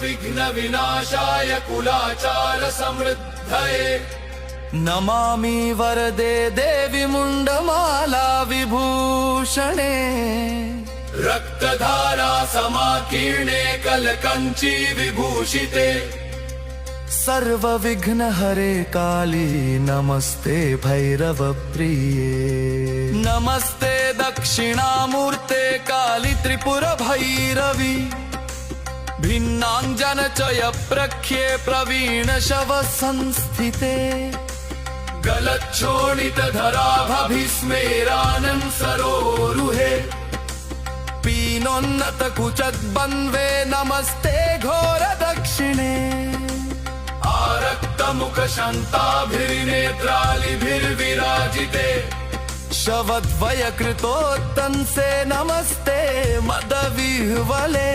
विघ्न विनाशाय कुलाचार समृद्धये नमामि वरदे देवी मुण्डमाला विभूषणे रक्तधारा समाकीर्णे कलकंची विभूषिते सर्वविघ्नहरे काली नमस्ते भैरवप्रिये नमस्ते दक्षिणामूर्ते काली त्रिपुरभैरवी भिन्नाञ्जनचय प्रख्ये प्रवीण शव संस्थिते गलच्छोणितधराभभिस्मेरानन् सरोरुहे पीनोन्नत कुचद्बन्वे नमस्ते घोर दक्षिणे आरक्तमुख शान्ताभिर्नेत्रालिभिर्विराजिते शवद्वय कृतोत्तंसे नमस्ते मदविह्वले